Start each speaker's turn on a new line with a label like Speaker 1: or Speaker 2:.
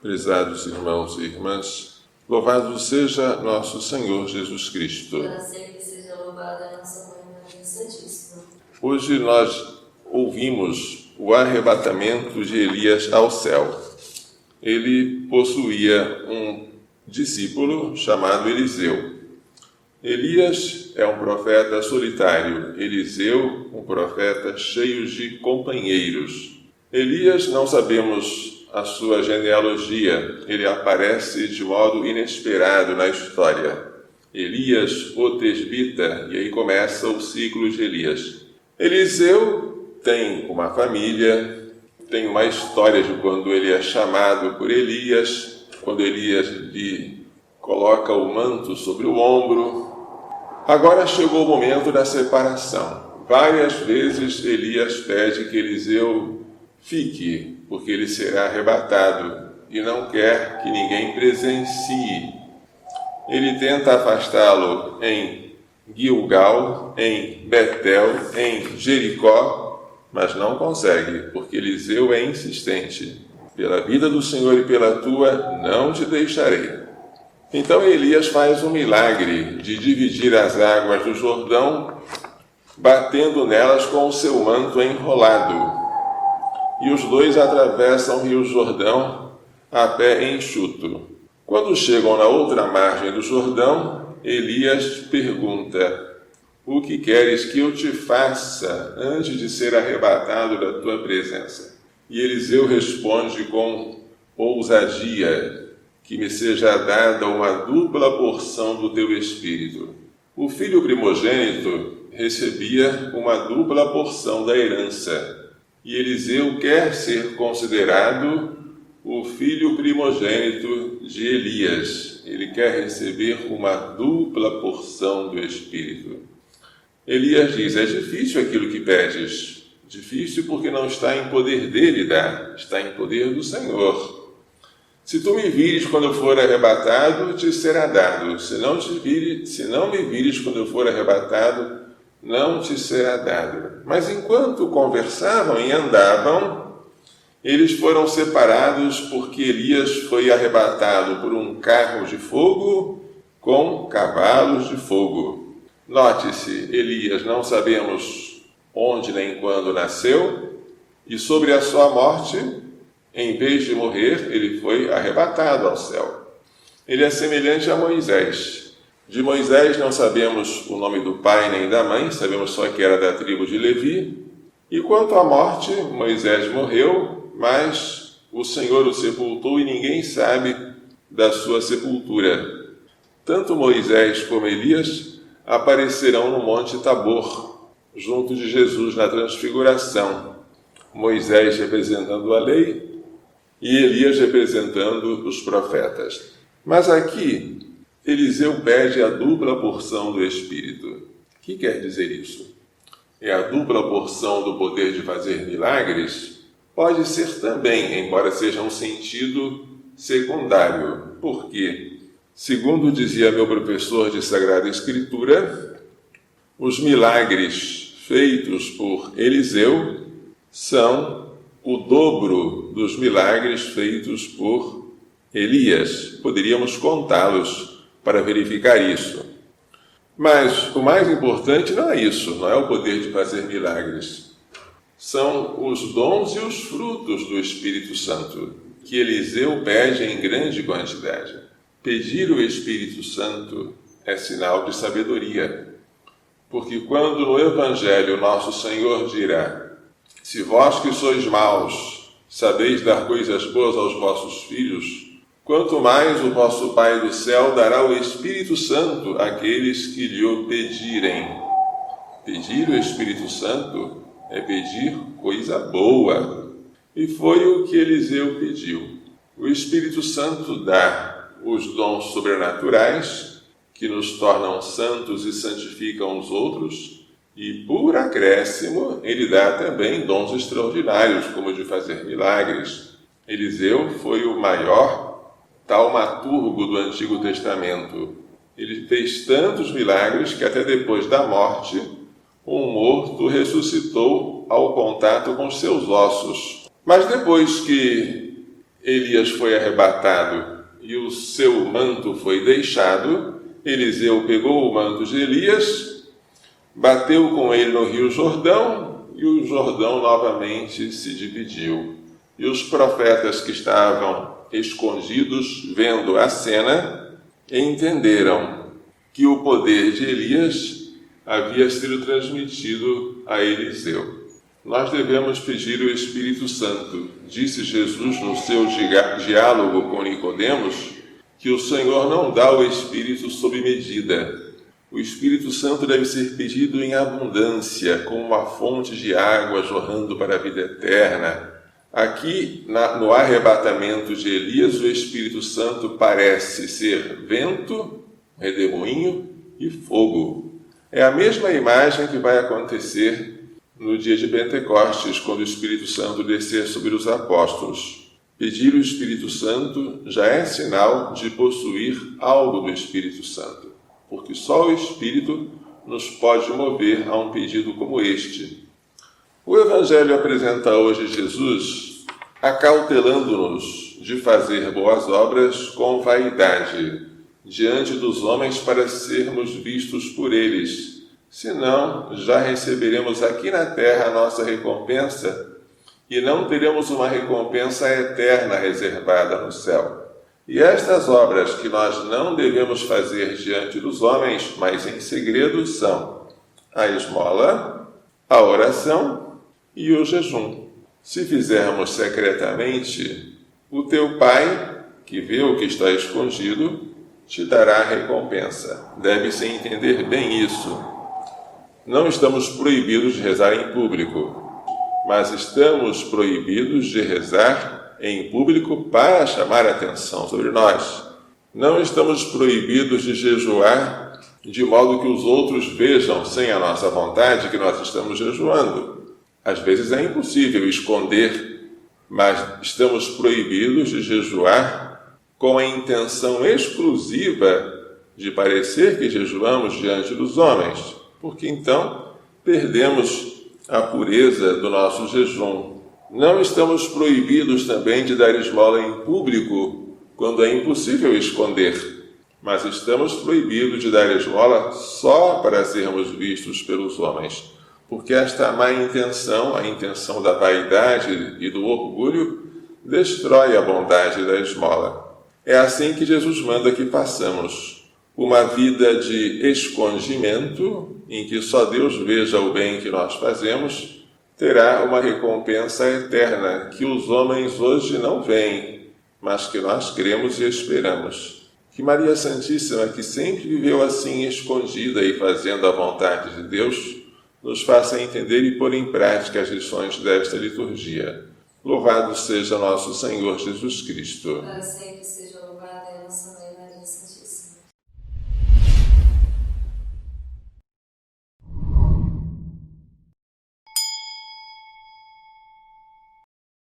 Speaker 1: Prezados irmãos e irmãs, louvado seja nosso Senhor Jesus Cristo.
Speaker 2: Para sempre seja louvada a nossa Mãe Maria Santíssima.
Speaker 1: Hoje nós ouvimos o arrebatamento de Elias ao céu. Ele possuía um discípulo chamado Eliseu. Elias é um profeta solitário, Eliseu um profeta cheio de companheiros. Elias, não sabemos a sua genealogia, ele aparece de modo inesperado na história. Elias, o tesbita, e aí começa o ciclo de Elias. Eliseu tem uma família, tem uma história de quando ele é chamado por Elias, quando Elias lhe coloca o manto sobre o ombro. Agora chegou o momento da separação. Várias vezes Elias pede que Eliseu fique, porque ele será arrebatado e não quer que ninguém presencie. Ele tenta afastá-lo em Gilgal, em Betel, em Jericó, mas não consegue, porque Eliseu é insistente. Pela vida do Senhor e pela tua, não te deixarei. Então Elias faz um milagre de dividir as águas do Jordão, batendo nelas com o seu manto enrolado. E os dois atravessam o Rio Jordão a pé enxuto. Quando chegam na outra margem do Jordão, Elias pergunta: o que queres que eu te faça antes de ser arrebatado da tua presença? E Eliseu responde com ousadia: que me seja dada uma dupla porção do teu espírito. O filho primogênito recebia uma dupla porção da herança. E Eliseu quer ser considerado o filho primogênito de Elias. Ele quer receber uma dupla porção do Espírito. Elias diz: é difícil aquilo que pedes. Difícil porque não está em poder dele dar, está em poder do Senhor. Se tu me vires quando eu for arrebatado, te será dado. Se não me vires quando eu for arrebatado, não te será dado. Mas enquanto conversavam e andavam, eles foram separados porque Elias foi arrebatado por um carro de fogo com cavalos de fogo. Note-se, Elias não sabemos onde nem quando nasceu, e sobre a sua morte, em vez de morrer, ele foi arrebatado ao céu. Ele é semelhante a Moisés. De Moisés não sabemos o nome do pai nem da mãe, sabemos só que era da tribo de Levi. E quanto à morte, Moisés morreu, mas o Senhor o sepultou e ninguém sabe da sua sepultura. Tanto Moisés como Elias aparecerão no Monte Tabor, junto de Jesus na Transfiguração. Moisés representando a lei e Elias representando os profetas. Mas aqui, Eliseu pede a dupla porção do Espírito. O que quer dizer isso? É a dupla porção do poder de fazer milagres? Pode ser também, embora seja um sentido secundário. Por quê? Segundo dizia meu professor de Sagrada Escritura, os milagres feitos por Eliseu são o dobro dos milagres feitos por Elias. Poderíamos contá-los para verificar isso. Mas o mais importante não é isso, não é o poder de fazer milagres. São os dons e os frutos do Espírito Santo, que Eliseu pede em grande quantidade. Pedir o Espírito Santo é sinal de sabedoria, porque quando no Evangelho nosso Senhor dirá: se vós que sois maus sabeis dar coisas boas aos vossos filhos, quanto mais o vosso Pai do céu dará o Espírito Santo àqueles que lhe o pedirem. Pedir o Espírito Santo é pedir coisa boa. E foi o que Eliseu pediu. O Espírito Santo dá os dons sobrenaturais, que nos tornam santos e santificam os outros, e por acréscimo ele dá também dons extraordinários, como o de fazer milagres. Eliseu foi o maior taumaturgo do Antigo Testamento. Ele fez tantos milagres que até depois da morte, um morto ressuscitou ao contato com os seus ossos. Mas depois que Elias foi arrebatado e o seu manto foi deixado, Eliseu pegou o manto de Elias, bateu com ele no rio Jordão, e o Jordão novamente se dividiu. E os profetas que estavam escondidos, vendo a cena, entenderam que o poder de Elias havia sido transmitido a Eliseu. Nós devemos pedir o Espírito Santo. Disse Jesus no seu diálogo com Nicodemos que o Senhor não dá o Espírito sob medida. O Espírito Santo deve ser pedido em abundância, como uma fonte de água jorrando para a vida eterna. Aqui, no arrebatamento de Elias, o Espírito Santo parece ser vento, redemoinho e fogo. É a mesma imagem que vai acontecer no dia de Pentecostes, quando o Espírito Santo descer sobre os apóstolos. Pedir o Espírito Santo já é sinal de possuir algo do Espírito Santo, porque só o Espírito nos pode mover a um pedido como este. O Evangelho apresenta hoje Jesus acautelando-nos de fazer boas obras com vaidade diante dos homens para sermos vistos por eles. Senão, já receberemos aqui na terra a nossa recompensa e não teremos uma recompensa eterna reservada no céu. E estas obras que nós não devemos fazer diante dos homens, mas em segredo, são a esmola, a oração e o jejum. Se fizermos secretamente, o teu Pai, que vê o que está escondido, te dará a recompensa. Deve-se entender bem isso. Não estamos proibidos de rezar em público, mas estamos proibidos de rezar em público para chamar a atenção sobre nós. Não estamos proibidos de jejuar de modo que os outros vejam, sem a nossa vontade, que nós estamos jejuando. Às vezes é impossível esconder, mas estamos proibidos de jejuar com a intenção exclusiva de parecer que jejuamos diante dos homens, porque então perdemos a pureza do nosso jejum. Não estamos proibidos também de dar esmola em público, quando é impossível esconder, mas estamos proibidos de dar esmola só para sermos vistos pelos homens, porque esta má intenção, a intenção da vaidade e do orgulho, destrói a bondade da esmola. É assim que Jesus manda que façamos. Uma vida de escondimento, em que só Deus veja o bem que nós fazemos, terá uma recompensa eterna que os homens hoje não veem, mas que nós cremos e esperamos. Que Maria Santíssima, que sempre viveu assim escondida e fazendo a vontade de Deus, nos faça entender e pôr em prática as lições desta liturgia. Louvado seja nosso Senhor Jesus Cristo.
Speaker 2: Para sempre seja